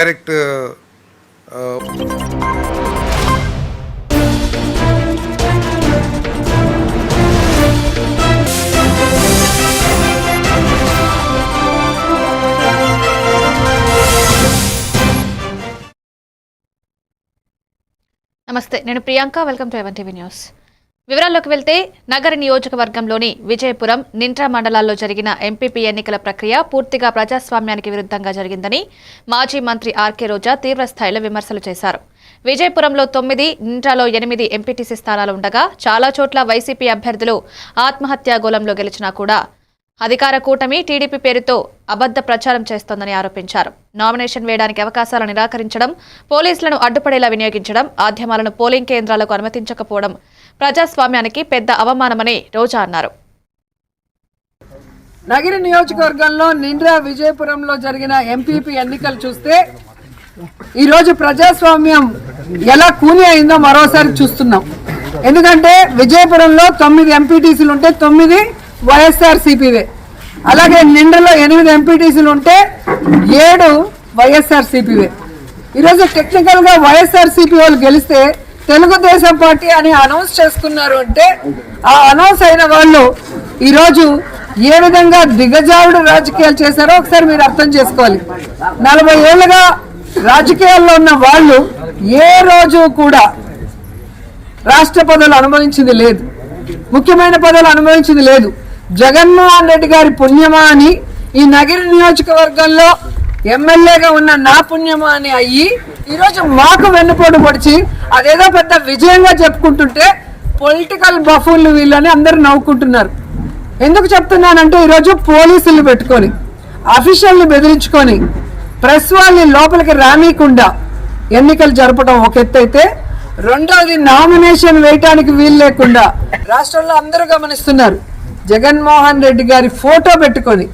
Direct నమస్తే, నేను Priyanka. Welcome to ఎవన్ టీవీ న్యూస్. వివరాల్లోకి వెళ్తే నగర నియోజకవర్గంలోని విజయపురం, నింట్రా మండలాల్లో జరిగిన ఎంపీపీ ఎన్నికల ప్రక్రియ పూర్తిగా ప్రజాస్వామ్యానికి విరుద్ధంగా జరిగిందని మాజీ మంత్రి ఆర్కే రోజా తీవ్రస్థాయిలో విమర్శలు చేశారు. విజయపురంలో 9, నింట్రాలో 8 ఎంపీటీసీ స్థానాలు ఉండగా చాలా చోట్ల వైసీపీ అభ్యర్థులు ఆత్మహత్యాగోళంలో గెలిచినా కూడా అధికార కూటమి టీడీపీ పేరుతో అబద్ధ ప్రచారం చేస్తోందని ఆరోపించారు. నామినేషన్ వేయడానికి అవకాశాలు నిరాకరించడం, పోలీసులను అడ్డుపడేలా వినియోగించడం, మాధ్యమాలను పోలింగ్ కేంద్రాలకు అనుమతించకపోవడం ప్రజాస్వామ్యానికి పెద్ద అవమానమని రోజా అన్నారు. నగర నియోజకవర్గంలో నిండ్రా, విజయపురంలో జరిగిన ఎంపీపీ ఎన్నికలు చూస్తే ఈరోజు ప్రజాస్వామ్యం ఎలా కూని అయిందో మరోసారి చూస్తున్నాం. ఎందుకంటే విజయపురంలో 9 ఎంపీటీసీలు ఉంటే 9 వైఎస్ఆర్సీపీవే, అలాగే నిండ్రలో 8 ఎంపీటీసీలు ఉంటే 7 వైఎస్ఆర్సీపీవే. ఈరోజు టెక్నికల్ గా వైఎస్ఆర్సీపీ వాళ్ళు గెలిస్తే తెలుగుదేశం పార్టీ అని అనౌన్స్ చేసుకున్నారు. అంటే ఆ అనౌన్స్ అయిన వాళ్ళు ఈరోజు ఏ విధంగా దిగజారుడు రాజకీయాలు చేశారో ఒకసారి మీరు అర్థం చేసుకోవాలి. 40 ఏళ్లుగా రాజకీయాల్లో ఉన్న వాళ్ళు ఏ రోజు కూడా రాష్ట్ర పదవులు అనుభవించింది లేదు, ముఖ్యమైన పదవులు అనుభవించింది లేదు. జగన్మోహన్ రెడ్డి గారి పుణ్యమా అని ఈ నగర నియోజకవర్గంలో ఎమ్మెల్యేగా ఉన్న నా పుణ్యమా అని అయ్యి ఈరోజు మాకు వెన్నుపోటు పొడిచి అదేదో పెద్ద విజయంగా చెప్పుకుంటుంటే పొలిటికల్ బఫూన్లు వీళ్ళని అందరూ నవ్వుకుంటున్నారు. ఎందుకు చెప్తున్నానంటే ఈరోజు పోలీసులు పెట్టుకొని, అఫీషియల్ని బెదిరించుకొని, ప్రెస్ వాళ్ళని లోపలికి రానీయకుండా ఎన్నికలు జరపడం ఒక ఎత్తు అయితే, రెండవది నామినేషన్ వేయటానికి వీలు లేకుండా రాష్ట్రంలో అందరూ గమనిస్తున్నారు. జగన్మోహన్ రెడ్డి గారి ఫోటో పెట్టుకొని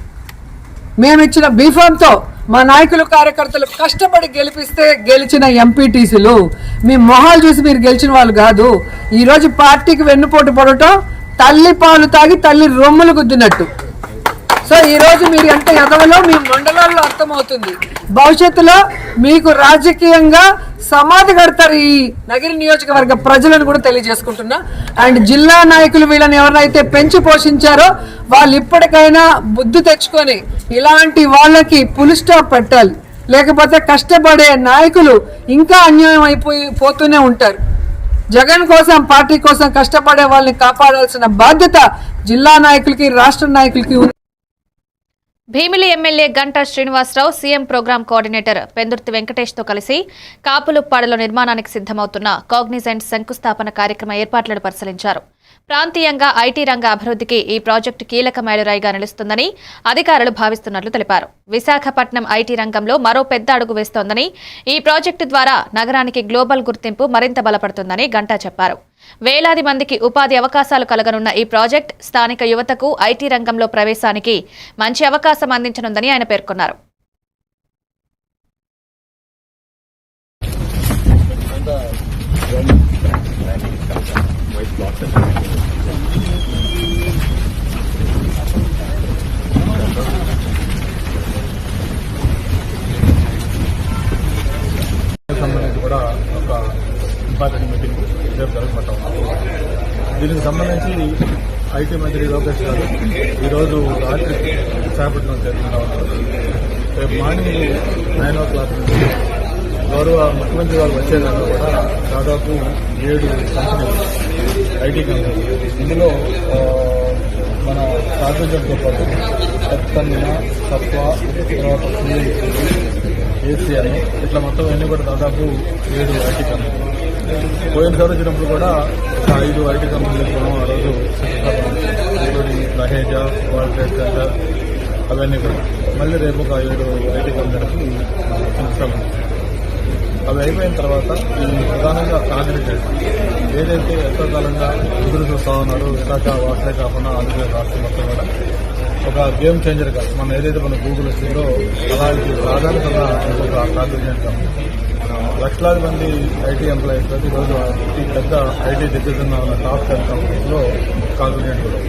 మేమిచ్చిన బీఫామ్తో మా నాయకులు, కార్యకర్తలు కష్టపడి గెలిపిస్తే గెలిచిన ఎంపీటీసీలు, మీ మొహాలు చూసి మీరు గెలిచిన వాళ్ళు కాదు. ఈరోజు పార్టీకి వెన్నుపోటు పడటం తల్లి పాలు తాగి తల్లి రొమ్ములు గుద్దినట్టు. సో ఈరోజు మీరు ఎంత ఎదవలో మీ మండలాల్లో అర్థమవుతుంది. భవిష్యత్తులో మీకు రాజకీయంగా సమాధి కడతారు ఈ నగర నియోజకవర్గ ప్రజలను కూడా తెలియజేసుకుంటున్నా. అండ్ జిల్లా నాయకులు వీళ్ళని ఎవరైతే పెంచి పోషించారో వాళ్ళు ఇప్పటికైనా బుద్ధి తెచ్చుకొని ఇలాంటి వాళ్ళకి ఫుల్ స్టాప్ పెట్టాలి. లేకపోతే కష్టపడే నాయకులు ఇంకా అన్యాయం పోతూనే ఉంటారు. జగన్ కోసం, పార్టీ కోసం కష్టపడే వాళ్ళని కాపాడాల్సిన బాధ్యత జిల్లా నాయకులకి, రాష్ట్ర నాయకులకి ఉంది. Bheemili MLA Ganta Srinivasarao CM program coordinator Pendurthi వెంకటేష్తో కలిసి కాపులుప్పాడలో నిర్మాణానికి సిద్ధమవుతున్న కాగ్నిజెంట్ శంకుస్థాపన కార్యక్రమ ఏర్పాట్లను పరిశీలించారు. ప్రాంతీయంగా ఐటీ రంగ అభివృద్ధికి ఈ ప్రాజెక్టు కీలక మైలురాయిగా నిలుస్తుందని అధికారులు భావిస్తున్నట్లు తెలిపారు. విశాఖపట్నం ఐటీ రంగంలో మరో పెద్ద అడుగు వేస్తోందని, ఈ ప్రాజెక్టు ద్వారా నగరానికి గ్లోబల్ గుర్తింపు మరింత బలపడుతుందని గంటా చెప్పారు. వేలాది మందికి ఉపాధి అవకాశాలు కలగనున్న ఈ ప్రాజెక్ట్ స్థానిక యువతకు ఐటీ రంగంలో ప్రవేశానికి మంచి అవకాశం అందించనుందని ఆయన పేర్కొన్నారు. సంబంధించి కూడా ఒక ఇంపార్టెంట్ మీటింగ్ రేపు జరగబోతాం. దీనికి సంబంధించి ఐటీ మంత్రి లోకేష్ గారు ఈరోజు రాత్రి విశాఖపట్నం చేరుకుంటా ఉన్నారు. రేపు మార్నింగ్ 9 o'clock నుంచి గౌరవ ముఖ్యమంత్రి గారు వచ్చేదాకా కూడా దాదాపు 7 కంపెనీలు, ఐటీ కంపెనీలు, ఇందులో మన కాగ్నిజెంట్తో పాటు సత్తన్న, సత్వ, తర్వాత ఏసీఎన్, ఇట్లా మొత్తం అన్ని కూడా దాదాపు 7 ఐటీ కంపెనీలు. పోయినసారి వచ్చినప్పుడు కూడా ఒక 5 ఐటీ కంపెనీలు కూడా ఆ రోజు ఇంక్లూడింగ్ లహేజా, వరల్డ్ ట్రేడ్ సెంటర్, అవన్నీ కూడా మళ్ళీ రేపు ఒక 7 ఐటీ కంపెనీలకు శంకుస్థాపన. అవి అయిపోయిన తర్వాత ఈ ప్రధానంగా కాంగ్రెస్ ఏదైతే ఎంతకాలంగా ఎదురు చూస్తా ఉన్నారో విశాఖ వాసనే కాకుండా ఆంధ్రప్రదేశ్ రాష్ట్రం మొత్తం కూడా ఒక గేమ్ చేంజర్గా మనం ఏదైతే మన గూగుల్ వచ్చిందో అలా ఇది ప్రాధాన్యతగా ఒక కాంగ్రెస్ కంపెనీ. లక్షలాది మంది ఐటీ ఎంప్లాయీస్ ఈరోజు పెద్ద ఐటీ దిగ్గజంగా ఉన్న టాప్ 10 కంపెనీస్లో కాంగ్రెస్ కూడా.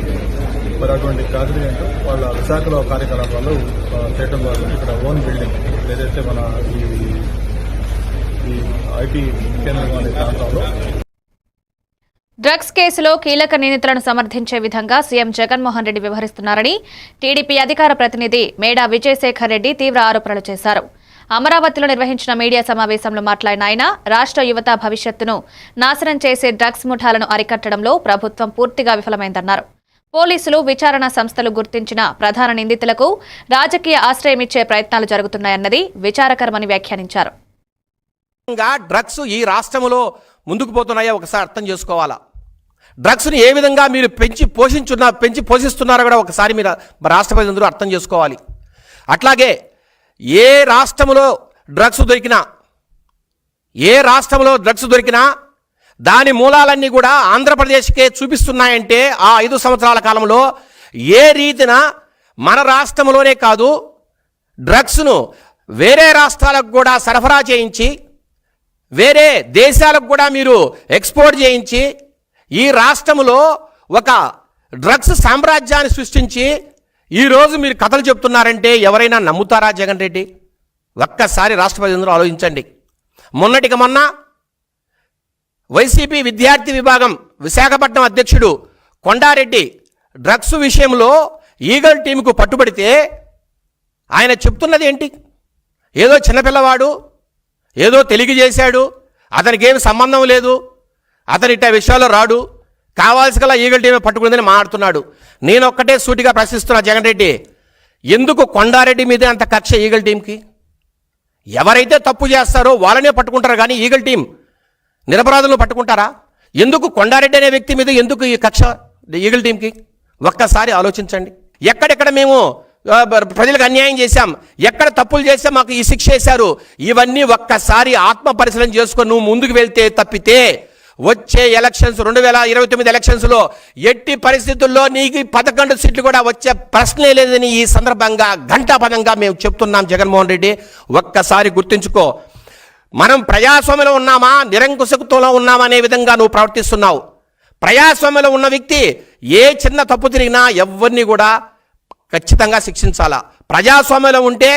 మరి అటువంటి కాగ్నిజెంట్ వాళ్ళ విశాఖలో కార్యకలాపాలు చేయడం ద్వారా ఇక్కడ ఓన్ బిల్డింగ్ ఏదైతే మన ఈ ఐటీ కేంద్రం అనే ప్రాంతంలో డ్రగ్స్ కేసులో కీలక నిందితులను సమర్థించే విధంగా సీఎం జగన్మోహన్ రెడ్డి వ్యవహరిస్తున్నారని టీడీపీ అధికార ప్రతినిధి మేడా విజయశేఖర్ రెడ్డి తీవ్ర ఆరోపణలు చేశారు. అమరావతిలో నిర్వహించిన మీడియా సమావేశంలో మాట్లాడిన ఆయన రాష్ట్ర యువత భవిష్యత్తును నాశనం చేసే డ్రగ్స్ ముఠాలను అరికట్టడంలో ప్రభుత్వం పూర్తిగా విఫలమైందన్నారు. పోలీసులు, విచారణ సంస్థలు గుర్తించిన ప్రధాన నిందితులకు రాజకీయ ఆశ్రయమిచ్చే ప్రయత్నాలు జరుగుతున్నాయన్నది విచారకరమని వ్యాఖ్యానించారు. డ్రగ్స్ ఈ రాష్ట్రంలో ముందుకు పోతున్నాయో ఒకసారి అర్థం చేసుకోవాలా. డ్రగ్స్ని ఏ విధంగా మీరు పెంచి పోషిస్తున్నారో కూడా ఒకసారి మీరు రాష్ట్ర ప్రజలందరూ అర్థం చేసుకోవాలి. అట్లాగే ఏ రాష్ట్రంలో డ్రగ్స్ దొరికినా దాని మూలాలన్నీ కూడా ఆంధ్రప్రదేశ్కే చూపిస్తున్నాయంటే ఆ 5 సంవత్సరాల కాలంలో ఏ రీతిన మన రాష్ట్రంలోనే కాదు డ్రగ్స్ను వేరే రాష్ట్రాలకు కూడా సరఫరా చేయించి వేరే దేశాలకు కూడా మీరు ఎక్స్పోర్ట్ చేయించి ఈ రాష్ట్రంలో ఒక డ్రగ్స్ సామ్రాజ్యాన్ని సృష్టించి ఈరోజు మీరు కథలు చెప్తున్నారంటే ఎవరైనా నమ్ముతారా జగన్ రెడ్డి? ఒక్కసారి రాష్ట్ర ప్రజలందరూ ఆలోచించండి. మొన్నటికి మొన్న వైసీపీ విద్యార్థి విభాగం విశాఖపట్నం అధ్యక్షుడు కొండారెడ్డి డ్రగ్స్ విషయంలో ఈగల్ టీంకు పట్టుబడితే ఆయన చెప్తున్నది ఏంటి? ఏదో చిన్నపిల్లవాడు ఏదో తెలియజేశాడు, అతనికి ఏమి సంబంధం లేదు, అతని ఇట్ట విషయాల్లో రాడు, కావాల్సిన ఈగల్ టీమే పట్టుకుందని మాట్లాడుతున్నాడు. నేను ఒక్కటే సూటిగా ప్రశ్నిస్తున్నా జగన్ రెడ్డి, ఎందుకు కొండారెడ్డి మీదే అంత కక్ష ఈగల్ టీంకి? ఎవరైతే తప్పు చేస్తారో వాళ్ళనే పట్టుకుంటారు కానీ ఈగల్ టీం నిరపరాధులను పట్టుకుంటారా? ఎందుకు కొండారెడ్డి అనే వ్యక్తి మీద ఎందుకు ఈ కక్ష ఈగల్ టీంకి? ఒక్కసారి ఆలోచించండి. ఎక్కడెక్కడ మేము ప్రజలకు అన్యాయం చేశాం, ఎక్కడ తప్పులు చేస్తే మాకు ఈ శిక్ష వేశారు, ఇవన్నీ ఒక్కసారి ఆత్మ పరిశీలన చేసుకొని నువ్వు ముందుకు వెళ్తే తప్పితే వచ్చే ఎలక్షన్స్ 2029 ఎలక్షన్స్లో ఎట్టి పరిస్థితుల్లో నీకు 11 సీట్లు కూడా వచ్చే ప్రశ్నే లేదని ఈ సందర్భంగా ఘంటాపదంగా మేము చెప్తున్నాం. జగన్మోహన్ రెడ్డి ఒక్కసారి గుర్తుంచుకో, మనం ప్రజాస్వామ్యంలో ఉన్నామా నిరంకుశత్వంలో ఉన్నామా అనే విధంగా నువ్వు ప్రవర్తిస్తున్నావు. ప్రజాస్వామ్యంలో ఉన్న వ్యక్తి ఏ చిన్న తప్పు తిరిగినా ఎవరిని కూడా ఖచ్చితంగా శిక్షించాలా. ప్రజాస్వామ్యంలో ఉంటే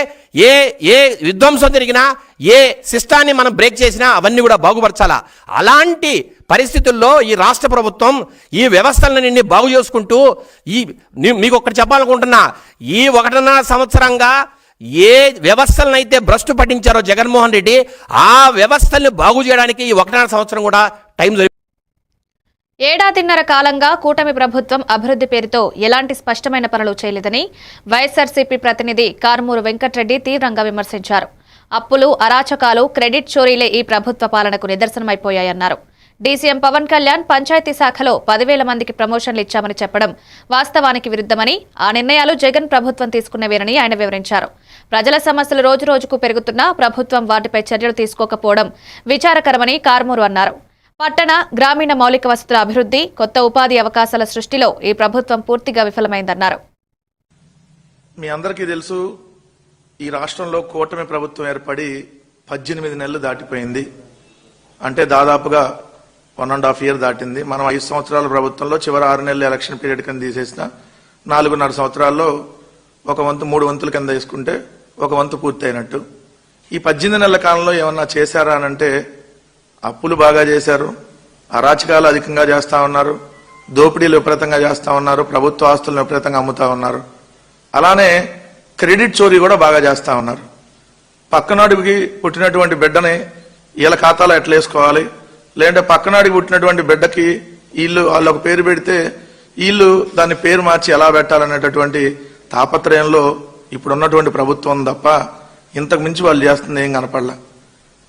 ఏ విధ్వంసం జరిగినా ఏ సిస్టాన్ని మనం బ్రేక్ చేసినా అవన్నీ కూడా బాగుపరచాలా. అలాంటి పరిస్థితుల్లో ఈ రాష్ట్ర ప్రభుత్వం ఈ వ్యవస్థలన్నీ బాగు చేసుకుంటూ మీకు ఒకటి చెప్పాలనుకుంటున్నా, ఈ 1.5 సంవత్సరంగా ఏ వ్యవస్థలనైతే భ్రష్టు పట్టించారో జగన్మోహన్ రెడ్డి ఆ వ్యవస్థల్ని బాగు చేయడానికి ఈ 1.5 సంవత్సరం కూడా టైం జరిగింది. ఏడాదిన్నర కాలంగా కూటమి ప్రభుత్వం అభివృద్ధి పేరుతో ఎలాంటి స్పష్టమైన పనులు చేయలేదని వైఎస్సార్సీపీ ప్రతినిధి కార్మూరు వెంకట్రెడ్డి తీవ్రంగా విమర్శించారు. అప్పులు, అరాచకాలు, క్రెడిట్ చోరీలే ఈ ప్రభుత్వ పాలనకు నిదర్శనమైపోయాయన్నారు. డీసీఎం పవన్ కళ్యాణ్ పంచాయతీ శాఖలో 10,000 మందికి ప్రమోషన్లు ఇచ్చామని చెప్పడం వాస్తవానికి విరుద్ధమని, ఆ నిర్ణయాలు జగన్ ప్రభుత్వం తీసుకున్నవేనని ఆయన వివరించారు. ప్రజల సమస్యలు రోజురోజుకు పెరుగుతున్నా ప్రభుత్వం వాటిపై చర్యలు తీసుకోకపోవడం విచారకరమని కార్మూరు అన్నారు. పట్టణ, గ్రామీణ మౌలిక వసతుల అభివృద్ధి, కొత్త ఉపాధి అవకాశాల సృష్టిలో ఈ ప్రభుత్వం పూర్తిగా విఫలమైందన్నారు. మీ అందరికీ తెలుసు, ఈ రాష్ట్రంలో కూటమి ప్రభుత్వం ఏర్పడి 18 నెలలు దాటిపోయింది. అంటే దాదాపుగా 1.5 year దాటింది. మనం 5 సంవత్సరాల ప్రభుత్వంలో చివరి 6 నెలల ఎలక్షన్ పీరియడ్ కింద తీసేసిన 4.5 సంవత్సరాల్లో ఒక వంతు 3 వంతుల కింద వేసుకుంటే ఒక వంతు పూర్తి అయినట్టు. ఈ 18 నెలల కాలంలో ఏమన్నా చేశారా అనంటే అప్పులు బాగా చేశారు, అరాచకాలు అధికంగా చేస్తా ఉన్నారు, దోపిడీలు విపరీతంగా చేస్తా ఉన్నారు, ప్రభుత్వ ఆస్తులను విపరీతంగా అమ్ముతా ఉన్నారు. అలానే క్రెడిట్ చోరీ కూడా బాగా చేస్తా ఉన్నారు. పక్కనాడికి పుట్టినటువంటి బిడ్డని వీళ్ళ ఖాతాలో ఎట్లా వేసుకోవాలి, లేదంటే పక్కనాడికి పుట్టినటువంటి బిడ్డకి వీళ్ళు వాళ్ళ ఒక పేరు పెడితే వీళ్ళు దాన్ని పేరు మార్చి ఎలా పెట్టాలనేటటువంటి తాపత్రయంలో ఇప్పుడున్నటువంటి ప్రభుత్వం తప్ప ఇంతకు మించి వాళ్ళు చేస్తుంది ఏం కనపడలా.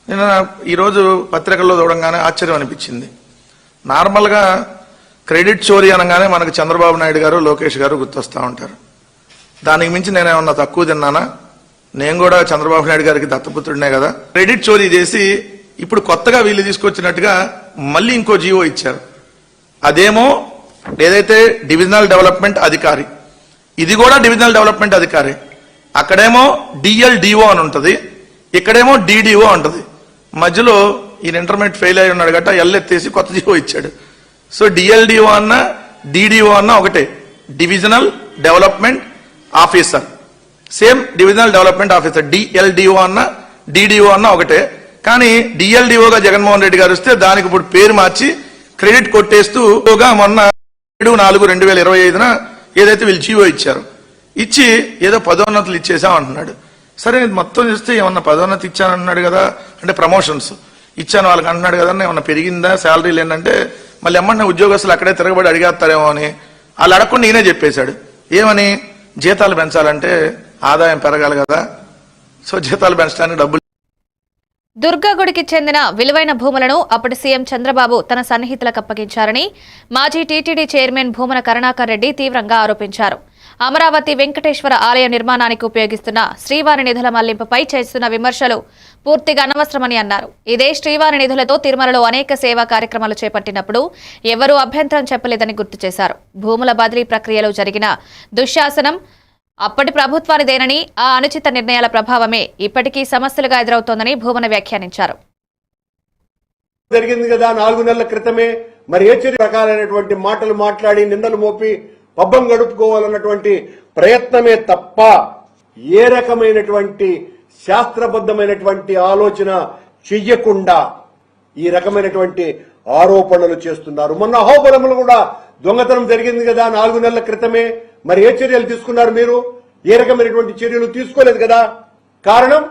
నేను ఈరోజు పత్రికల్లో చూడంగానే ఆశ్చర్యం అనిపించింది. నార్మల్గా క్రెడిట్ చోరీ అనగానే మనకు చంద్రబాబు నాయుడు గారు, లోకేష్ గారు గుర్తొస్తూ ఉంటారు. దానికి మించి నేనేమన్నా తక్కువ తిన్నానా? నేను కూడా చంద్రబాబు నాయుడు గారికి దత్తపుత్రుడినే కదా. క్రెడిట్ చోరీ చేసి ఇప్పుడు కొత్తగా వీళ్ళు తీసుకొచ్చినట్టుగా మళ్ళీ ఇంకో జీవో ఇచ్చారు. అదేమో ఏదైతే డివిజనల్ డెవలప్మెంట్ అధికారి, ఇది కూడా డివిజనల్ డెవలప్మెంట్ అధికారి. అక్కడేమో డిఎల్డిఓ అని ఉంటుంది, ఇక్కడేమో డిడిఓ ఉంటుంది. మధ్యలో ఈయన ఇంటర్మీడియట్ ఫెయిల్ అయి ఉన్నాడు గట్ట ఎల్ ఎత్తేసి కొత్త జీవో ఇచ్చాడు. సో డిఎల్డిఓ అన్న డిడిఓ అన్న ఒకటే. Divisional development officer. Same divisional development officer, DLDO అన్న డిడిఓ అన్న ఒకటే. కానీ డిఎల్డిఓగా జగన్మోహన్ రెడ్డి గారు వస్తే దానికి ఇప్పుడు పేరు మార్చి క్రెడిట్ కొట్టేస్తూ మొన్న 7/4/2025 ఏదైతే వీళ్ళు జీవో ఇచ్చారు, ఇచ్చి ఏదో పదోన్నతులు ఇచ్చేసాం అంటున్నాడు. సరే మొత్తం చూస్తే ఏమన్నా పదోన్నతి ఇచ్చానన్నాడు కదా, అంటే ప్రమోషన్స్ ఇచ్చాను వాళ్ళకి అంటున్నాడు కదా, ఏమన్నా పెరిగిందా శాలరీలు ఏంటంటే మళ్ళీ ఏమన్నా ఉద్యోగస్తులు అక్కడే తిరగబడి అడిగేస్తారేమో అని వాళ్ళు అడగకుండా నేనే చెప్పేశాడు. ఏమని, జీతాలు పెంచాలంటే ఆదాయం పెరగాలి కదా, సో జీతాలు పెంచడానికి డబ్బులు. దుర్గాగుడికి చెందిన విలువైన భూములను అప్పటి సీఎం చంద్రబాబు తన సన్నిహితులకు అప్పగించారని మాజీ టీటీడీ చైర్మన్ భూమన కరుణాకర్ రెడ్డి తీవ్రంగా ఆరోపించారు. అమరావతి వెంకటేశ్వర ఆలయ నిర్మాణానికి ఉపయోగిస్తున్న శ్రీవారి నిధుల మళ్లింపుపై చేస్తున్న విమర్శలు పూర్తిగా అనవసరమని అన్నారు. ఇదే శ్రీవారి నిధులతో తిరుమలలో అనేక సేవా కార్యక్రమాలు చేపట్టినప్పుడు ఎవరూ అభ్యంతరం చెప్పలేదని గుర్తు చేశారు. భూముల బదిలీ ప్రక్రియలో జరిగిన దుశ్శాసనం అప్పటి ప్రభుత్వానిదేనని, ఆ అనుచిత నిర్ణయాల ప్రభావమే ఇప్పటికీ సమస్యలుగా ఎదురవుతోందని భూమన వ్యాఖ్యానించారు. జరిగింది కదా 4 నెలల క్రితమే, మరి ఏ రకాలైనటువంటి మాటలు మాట్లాడి నిందలు మోపి పబ్బం గడుపుకోవాలన్నటువంటి ప్రయత్నమే తప్ప ఏ రకమైనటువంటి శాస్త్రబద్ధమైనటువంటి ఆలోచన చెయ్యకుండా ఈ రకమైనటువంటి ఆరోపణలు చేస్తున్నారు. మొన్న అహోబలములు కూడా దొంగతనం జరిగింది కదా 4 నెలల క్రితమే, మరి ఏ చర్యలు తీసుకున్నారు మీరు? ఏ రకమైనటువంటి చర్యలు తీసుకోలేదు కదా. కారణం,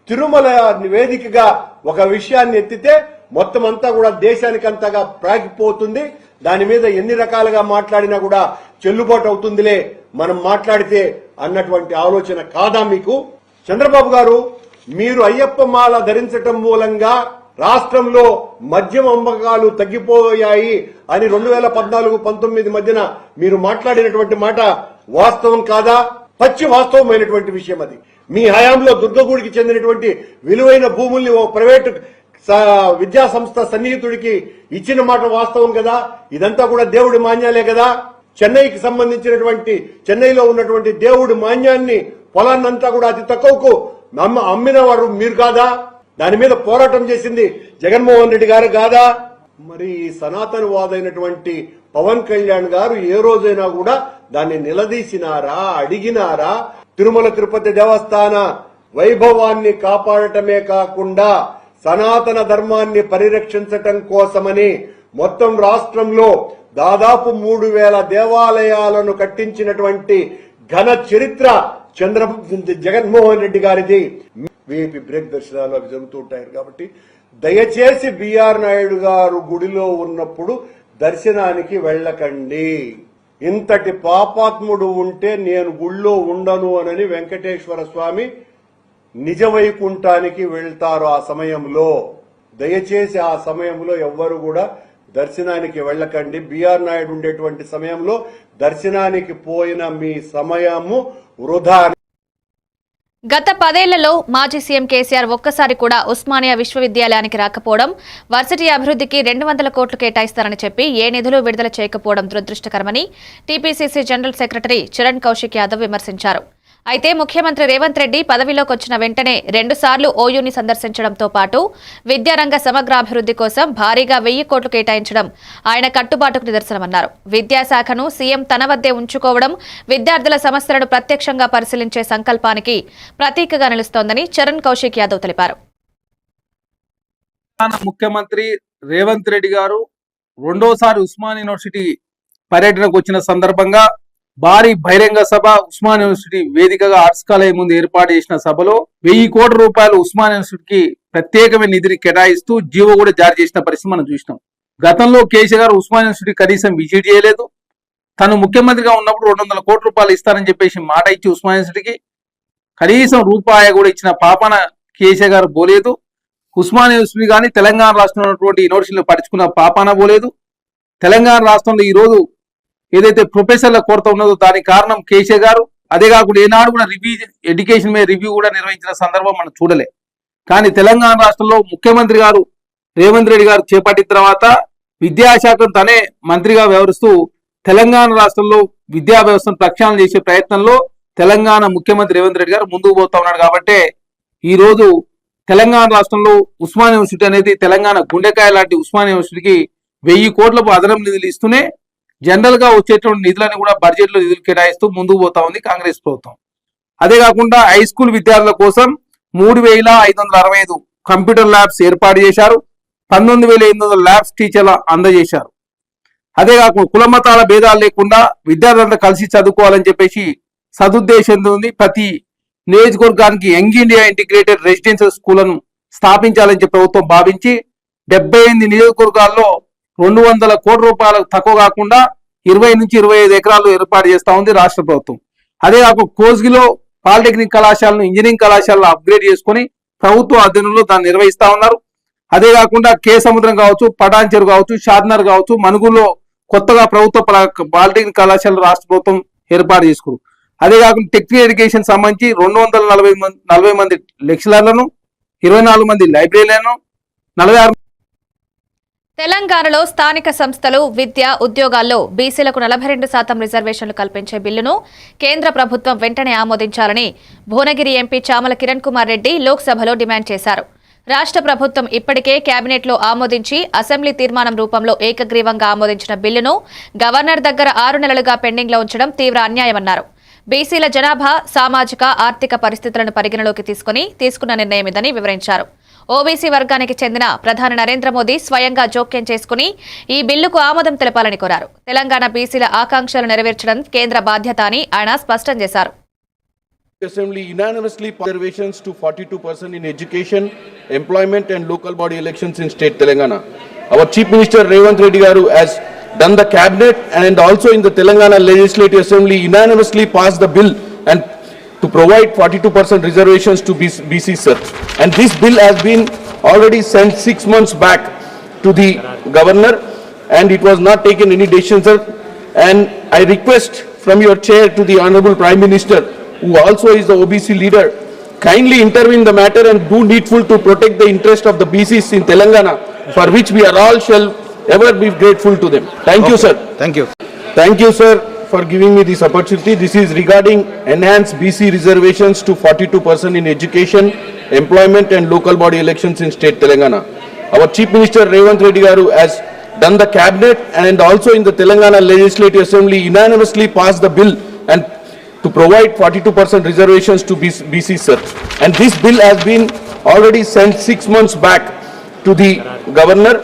తిరుమల వేదికగా ఒక విషయాన్ని ఎత్తితే మొత్తం అంతా కూడా దేశానికంతగా ప్రాగిపోతుంది. దాని మీద ఎన్ని రకాలుగా మాట్లాడినా కూడా చెల్లుబాటు అవుతుందిలే మనం మాట్లాడితే అన్నటువంటి ఆలోచన కాదా మీకు? చంద్రబాబు గారు, మీరు అయ్యప్ప మాల ధరించటం మూలంగా రాష్ట్రంలో మద్యం అమ్మకాలు తగ్గిపోయాయి అని 2014-19 మధ్యన మీరు మాట్లాడినటువంటి మాట వాస్తవం కాదా? పచ్చి వాస్తవమైనటువంటి విషయం అది. మీ హయాంలో దుర్గగూడికి చెందినటువంటి విలువైన భూముల్ని ఓ ప్రైవేటు విద్యా సంస్థ సన్నిహితుడికి ఇచ్చిన మాట వాస్తవం కదా. ఇదంతా కూడా దేవుడి మాన్యాలే కదా. చెన్నైకి సంబంధించినటువంటి, చెన్నైలో ఉన్నటువంటి దేవుడి మాన్యాన్ని, పొలాన్నంతా కూడా అతి తక్కువకు అమ్మిన వారు మీరు కాదా? దాని మీద పోరాటం చేసింది జగన్మోహన్ రెడ్డి గారు కాదా? మరి సనాతనవాదైనటువంటి పవన్ కళ్యాణ్ గారు ఏ రోజైనా కూడా దాన్ని నిలదీసినారా, అడిగినారా? తిరుమల తిరుపతి దేవస్థాన వైభవాన్ని కాపాడటమే కాకుండా సనాతన ధర్మాన్ని పరిరక్షించటం కోసమని మొత్తం రాష్ట్రంలో దాదాపు 3000 దేవాలయాలను కట్టించినటువంటి ఘన చరిత్ర జగన్మోహన్ రెడ్డి గారిది. వీపీ బ్రేక్ దర్శనాలు అవి జరుగుతూ ఉంటాయి కాబట్టి దయచేసి బిఆర్ నాయుడు గారు గుడిలో ఉన్నప్పుడు దర్శనానికి వెళ్ళకండి. ఇంతటి పాపాత్ముడు ఉంటే నేను గుళ్ళో ఉండను అని వెంకటేశ్వర స్వామి నిజ వైకుంఠానికి వెళ్తారు. ఆ సమయంలో దయచేసి ఆ సమయంలో ఎవ్వరు కూడా దర్శనానికి వెళ్ళకండి. బిఆర్ నాయుడు ఉండేటువంటి సమయంలో దర్శనానికి పోయిన మీ సమయము వృధా. గత 10 ఏళ్లలో మాజీ సీఎం కేసీఆర్ ఒక్కసారి కూడా ఉస్మానియా విశ్వవిద్యాలయానికి రాకపోవడం, వర్సిటీ అభివృద్ధికి 200 కోట్లు కేటాయిస్తారని చెప్పి ఏ నిధులు విడుదల చేయకపోవడం దురదృష్టకరమని TPCC general secretary Charan Kaushik Yadav విమర్శించారు. అయితే ముఖ్యమంత్రి రేవంత్ రెడ్డి పదవిలోకి వచ్చిన వెంటనే 2 సార్లు ఓయూని సందర్శించడంతో పాటు విద్యారంగ సమగ్రాభివృద్ధి కోసం భారీగా 1000 కోట్లు కేటాయించడం ఆయన కట్టుబాటుకు నిదర్శనమన్నారు. విద్యాశాఖను సీఎం తన వద్దే ఉంచుకోవడం విద్యార్థుల సమస్యలను ప్రత్యక్షంగా పరిశీలించే సంకల్పానికి ప్రతీకగా నిలుస్తోందని చరణ్ కౌశిక్ యాదవ్ తెలిపారు. ముఖ్యమంత్రి రేవంత్ రెడ్డి గారు రెండోసారి ఉస్మాన్ యూనివర్సిటీ పర్యటనకు వచ్చిన సందర్భంగా భారీ బహిరంగ సభ ఉస్మాన్ యూనివర్సిటీ వేదికగా ఆర్ట్స్ కాలేజ్ ముందు ఏర్పాటు చేసిన సభలో 1000 కోట్ల రూపాయలు ఉస్మాన్ యూనివర్సిటీకి ప్రత్యేకమైన నిధిని కేటాయిస్తూ జీవో కూడా జారీ చేసిన పరిస్థితి మనం చూసినాం. గతంలో కేసీఆర్ గారు ఉస్మాన్ యూనివర్సిటీ కనీసం విజిట్ చేయలేదు. తను ముఖ్యమంత్రిగా ఉన్నప్పుడు 200 కోట్ల రూపాయలు ఇస్తారని చెప్పేసి మాట ఇచ్చి ఉస్మాన్ యూనివర్సిటీకి కనీసం రూపాయి కూడా ఇచ్చిన పాపన కేసీఆర్ గారు పోలేదు. ఉస్మాన్ యూనివర్సిటీ కానీ తెలంగాణ రాష్ట్రంలో ఉన్నటువంటి యూనివర్సిటీలు పరుచుకున్న పాపాన పోలేదు. తెలంగాణ రాష్ట్రంలో ఈ రోజు ఏదైతే ప్రొఫెసర్ల కొరత ఉన్నదో దానికి కారణం కేసీఆర్ గారు. అదే కాకుండా ఏనాడు కూడా ఎడ్యుకేషన్ మీద రివ్యూ కూడా నిర్వహించిన సందర్భం మనం చూడలే. కానీ తెలంగాణ రాష్ట్రంలో ముఖ్యమంత్రి గారు రేవంత్ రెడ్డి గారు చేపట్టిన తర్వాత విద్యాశాఖను తనే మంత్రిగా వ్యవహరిస్తూ తెలంగాణ రాష్ట్రంలో విద్యా వ్యవస్థను ప్రక్షాళన చేసే ప్రయత్నంలో తెలంగాణ ముఖ్యమంత్రి రేవంత్ రెడ్డి గారు ముందుకు పోతా ఉన్నాడు. కాబట్టి ఈ రోజు తెలంగాణ రాష్ట్రంలో ఉస్మాన్ యూనివర్సిటీ అనేది తెలంగాణ గుండెకాయ లాంటి ఉస్మాన్ యూనివర్సిటీకి 1000 కోట్లకు అదనం నిధులు ఇస్తూనే జనరల్ గా వచ్చేటువంటి నిధులను కూడా బడ్జెట్ లో నిధులు కేటాయిస్తూ ముందుకు పోతా ఉంది కాంగ్రెస్ ప్రభుత్వం. అదే కాకుండా హై స్కూల్ విద్యార్థుల కోసం 3,565 కంప్యూటర్ ల్యాబ్స్ ఏర్పాటు చేశారు. 19,800 ల్యాబ్స్ టీచర్ల అందజేశారు. అదే కాకుండా కుల మతాల భేదాలు లేకుండా విద్యార్థులంతా కలిసి చదువుకోవాలని చెప్పేసి సదుద్దేశంతో ఉంది. ప్రతి నియోజకవర్గానికి యంగ్ ఇండియా ఇంటిగ్రేటెడ్ రెసిడెన్షియల్ స్కూళ్లను స్థాపించాలని చెప్పి ప్రభుత్వం భావించి 78 నియోజకవర్గాల్లో 200 కోట్ల రూపాయలకు తక్కువ కాకుండా 20 నుంచి 25 ఎకరాలు ఏర్పాటు చేస్తా ఉంది రాష్ట్ర ప్రభుత్వం. అదే కాకుండా కోస్గిలో పాలిటెక్నిక్ కళాశాలను ఇంజనీరింగ్ కళాశాలను అప్గ్రేడ్ చేసుకుని ప్రభుత్వ అధీనంలో దాన్ని నిర్వహిస్తా ఉన్నారు. అదే కాకుండా కే సముద్రం కావచ్చు, పటాన్చెరు కావచ్చు, షాద్నగర్ కావచ్చు, మనుగులో కొత్తగా ప్రభుత్వ పాలిటెక్నిక్ కళాశాల రాష్ట్ర ప్రభుత్వం ఏర్పాటు చేసుకున్నారు. అదే కాకుండా టెక్నికల్ ఎడ్యుకేషన్ సంబంధించి 240 మంది లెక్చరర్లను, 24 మంది లైబ్రరీలను, 46 తెలంగాణలో స్థానిక సంస్థలు, విద్య, ఉద్యోగాల్లో బీసీలకు 42% రిజర్వేషన్లు కల్పించే బిల్లును కేంద్ర ప్రభుత్వం వెంటనే ఆమోదించాలని భువనగిరి ఎంపీ చామల కిరణ్ కుమార్ రెడ్డి లోక్సభలో డిమాండ్ చేశారు. రాష్ట్ర ప్రభుత్వం ఇప్పటికే కేబినెట్లో ఆమోదించి అసెంబ్లీ తీర్మానం రూపంలో ఏకగ్రీవంగా ఆమోదించిన బిల్లును గవర్నర్ దగ్గర 6 నెలలుగా పెండింగ్లో ఉంచడం తీవ్ర అన్యాయమన్నారు. బీసీల జనాభా, సామాజిక, ఆర్థిక పరిస్థితులను పరిగణలోకి తీసుకున్న నిర్ణయం ఇదని వివరించారు. ఓబీసీ వర్గానికి చెందిన ప్రధాని నరేంద్ర మోదీ స్వయంగా జోక్యం చేసుకుని ఈ బిల్లుకు ఆమోదం తెలపాలని కోరారు. తెలంగాణ బీసీల ఆకాంక్షలు నెరవేర్చడం కేంద్ర బాధ్యత అని ఆయన స్పష్టం చేశారు. Assembly unanimously reservations to 42% in education, employment and local body elections in state Telangana. Our Chief Minister Revanth Reddy Garu has done the cabinet and also in the Telangana Legislative Assembly unanimously passed the bill and to provide 42% reservations to BC sir. And this bill has been already sent 6 months back to the governor and it was not taken any decision sir. And I request from your chair to the Honorable Prime Minister, who also is the OBC leader, kindly intervene in the matter and do needful to protect the interest of the BCs in Telangana, for which we are all shall ever be grateful to them. Thank you, sir. Thank you. Thank you, sir, for giving me this opportunity. This is regarding enhanced BC reservations to 42% in education, employment and local body elections in state Telangana. Our Chief Minister Revanth Reddy Garu has done the cabinet and also in the Telangana Legislative Assembly unanimously passed the bill and to provide 42% reservations to BC sir. And this bill has been already sent 6 months back to the governor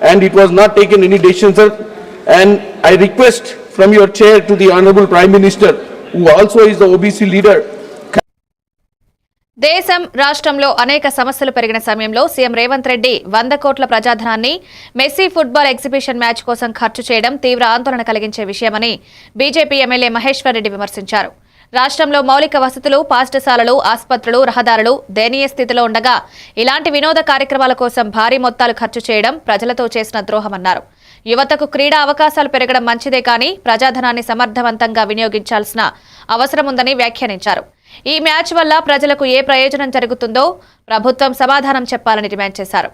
and it was not taken any decision sir. And I request from your chair to the Honorable Prime Minister, who also is the OBC leader. దేశం, రాష్ట్రంలో అనేక సమస్యలు పెరిగిన సమయంలో CM Revanth Reddy 100 కోట్ల ప్రజాధనాన్ని messy football exhibition match కోసం ఖర్చు చేయడం తీవ్ర ఆందోళన కలిగించే విషయమని బీజేపీ ఎమ్మెల్యే మహేశ్వర్ రెడ్డి విమర్శించారు. రాష్ట్రంలో మౌలిక వసతులు, పాఠశాలలు, ఆసుపత్రులు, రహదారులు దయనీయ స్థితిలో ఉండగా ఇలాంటి వినోద కార్యక్రమాల కోసం భారీ మొత్తాలు ఖర్చు చేయడం ప్రజలతో చేసిన ద్రోహమన్నారు. యువతకు క్రీడా అవకాశాలు పెరగడం మంచిదే కానీ ప్రజాధనాన్ని సమర్థవంతంగా వినియోగించాల్సిన అవసరం ఉందని వ్యాఖ్యానించారు. ఈ మ్యాచ్ వల్ల ప్రజలకు ఏ ప్రయోజనం జరుగుతుందో ప్రభుత్వం సమాధానం చెప్పాలని డిమాండ్ చేశారు.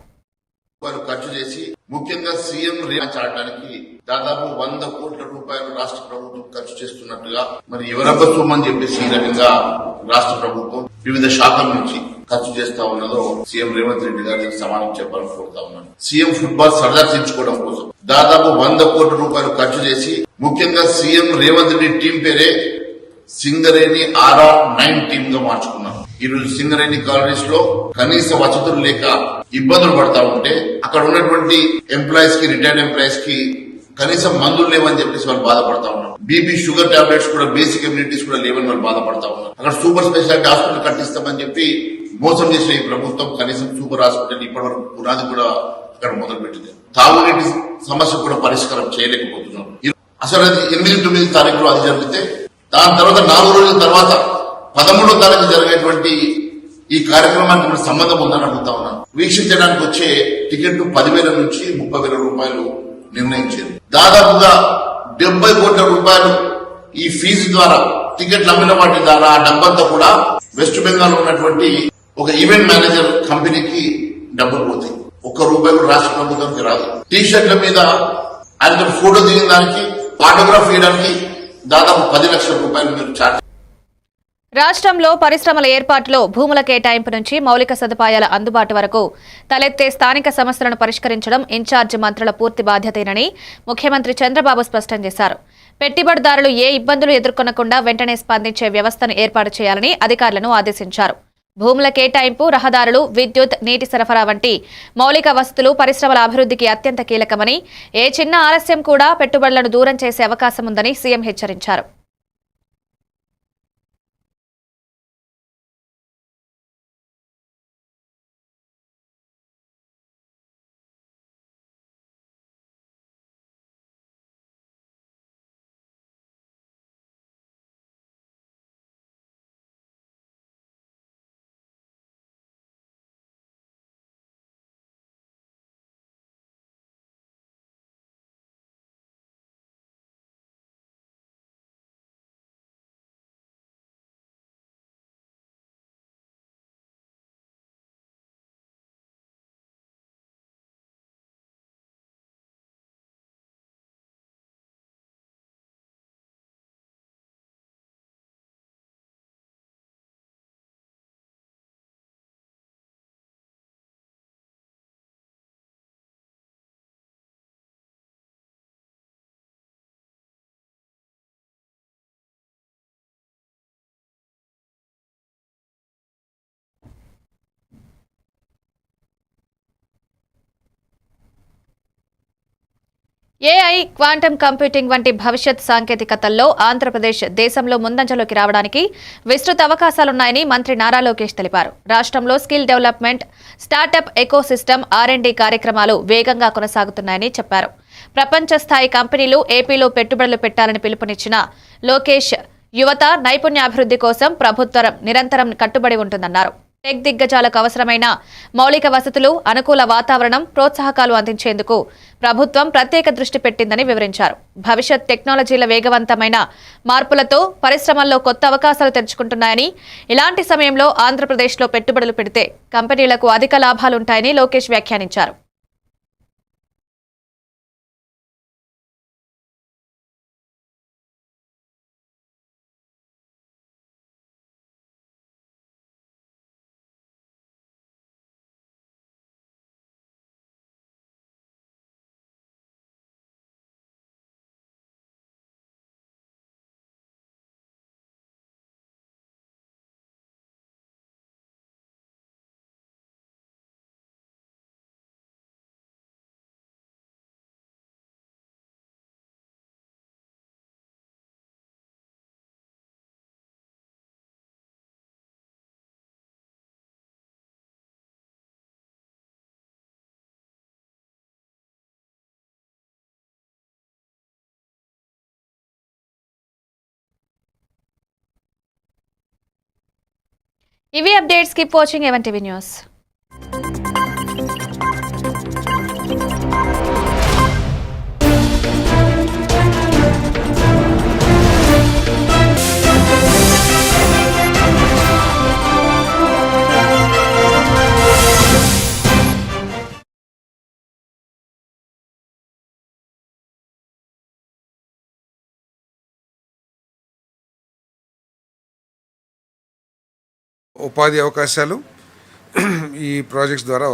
ఖర్చు చేసి ముఖ్యంగా సీఎం మ్యాచ్ ఆడటానికి దాదాపు 100 కోట్ల రూపాయలు రాష్ట్ర ప్రభుత్వం ఖర్చు చేస్తున్నట్టుగా మరి ఎవరబ్బ సొమ్మని చెప్పేసి ఈ రకంగా రాష్ట్ర ప్రభుత్వం వివిధ శాఖల నుంచి ఖర్చు చేస్తా ఉన్నదో సీఎం రేవంత్ రెడ్డి గారికి సమాధానం చెప్పాలని కోరుతా ఉన్నాను. సీఎం ఫుట్బాల్ సరదా తీర్చుకోవడం కోసం దాదాపు 100 కోట్ల రూపాయలు ఖర్చు చేసి ముఖ్యంగా సీఎం రేవంత్ రెడ్డి టీం పేరే సింగరేణి RR9 టీమ్ గా మార్చుకున్నాం. ఈరోజు సింగరేణి కాలనీస్ లో కనీస వసతులు లేక ఇబ్బందులు పడతా ఉంటే అక్కడ ఉన్నటువంటి ఎంప్లాయీస్ కి, రిటైర్డ్ ఎంప్లాయీస్ కి కనీసం మందులు లేవని చెప్పేసి వాళ్ళు బాధపడతా ఉన్నారు. బీపీ, షుగర్ టాబ్లెట్స్ కూడా, బేసిక్ ఇమ్యూనిటీస్ కూడా లేవని వాళ్ళు బాధపడతా ఉన్నారు. అక్కడ సూపర్ స్పెషాలిటీ హాస్పిటల్ కట్టిస్తామని చెప్పి మోసం చేసిన ఈ ప్రభుత్వం కనీసం సూపర్ హాస్పిటల్ ఇప్పటి వరకు పునాది కూడా అక్కడ మొదలుపెట్టింది. తాగునీటి సమస్య కూడా పరిష్కారం చేయలేకపోతున్నాం. అసలు అది 8-9 తారీఖులో అది జరిగితే దాని తర్వాత 4 రోజుల తర్వాత 13వ తారీఖు జరిగేటువంటి ఈ కార్యక్రమానికి ఇప్పుడు సంబంధం ఉందని అడుగుతా ఉన్నాను. వీక్షించడానికి వచ్చే టికెట్ 10,000 నుంచి 30,000 రూపాయలు నిర్ణయించింది. దాదాపుగా 70 కోట్ల రూపాయలు ఈ ఫీజు ద్వారా, టికెట్లు అమ్మిన వాటి ద్వారా ఆ డబ్బంతా కూడా వెస్ట్ బెంగాల్ ఉన్నటువంటి ఒక ఈవెంట్ మేనేజర్ కంపెనీకి డబ్బులు పోతాయి. ₹1 కూడా రాష్ట్ర ప్రభుత్వానికి రాదు. టీ షర్ట్ల మీద ఆయనతో ఫోటో దిగిన దానికి, ఆటోగ్రాఫ్ ఇవ్వడానికి దాదాపు 10 లక్షల రూపాయలు మీరు ఛార్జ్. రాష్ట్రంలో పరిశ్రమల ఏర్పాటులో భూముల కేటాయింపు నుంచి మౌలిక సదుపాయాల అందుబాటు వరకు తలెత్తే స్థానిక సమస్యలను పరిష్కరించడం ఇన్ఛార్జి మంత్రుల పూర్తి బాధ్యతేనని ముఖ్యమంత్రి చంద్రబాబు స్పష్టం చేశారు. పెట్టుబడిదారులు ఏ ఇబ్బందులు ఎదుర్కొనకుండా వెంటనే స్పందించే వ్యవస్థను ఏర్పాటు చేయాలని అధికారులను ఆదేశించారు. భూముల కేటాయింపు, రహదారులు, విద్యుత్, నీటి సరఫరా వంటి మౌలిక వసతులు పరిశ్రమల అభివృద్ధికి అత్యంత కీలకమని, ఏ చిన్న ఆలస్యం కూడా పెట్టుబడులను దూరం చేసే అవకాశం ఉందని సీఎం హెచ్చరించారు. ఏఐ, క్వాంటమ్ కంప్యూటింగ్ వంటి భవిష్యత్ సాంకేతికతల్లో ఆంధ్రప్రదేశ్ దేశంలో ముందంజలోకి రావడానికి విస్తృత అవకాశాలున్నాయని మంత్రి నారా లోకేష్ తెలిపారు. రాష్ట్రంలో skill development, startup ecosystem, R&D కార్యక్రమాలు వేగంగా కొనసాగుతున్నాయని చెప్పారు. ప్రపంచ స్థాయి కంపెనీలు ఏపీలో పెట్టుబడులు పెట్టాలని పిలుపునిచ్చిన లోకేష్, యువత నైపుణ్యాభివృద్ధి కోసం ప్రభుత్వం నిరంతరం కట్టుబడి ఉంటుందన్నారు. టెక్ దిగ్గజాలకు అవసరమైన మౌలిక వసతులు, అనుకూల వాతావరణం, ప్రోత్సాహకాలు అందించేందుకు ప్రభుత్వం ప్రత్యేక దృష్టి పెట్టిందని వివరించారు. భవిష్యత్ టెక్నాలజీల వేగవంతమైన మార్పులతో పరిశ్రమల్లో కొత్త అవకాశాలు తెరుచుకుంటున్నాయని, ఇలాంటి సమయంలో ఆంధ్రప్రదేశ్లో పెట్టుబడులు పెడితే కంపెనీలకు అధిక లాభాలుంటాయని లోకేష్ వ్యాఖ్యానించారు. ఇవి updates. Keep watching A1 TV news. ఉపాధి అవకాశాలు ఈ ప్రాజెక్ట్స్ ద్వారా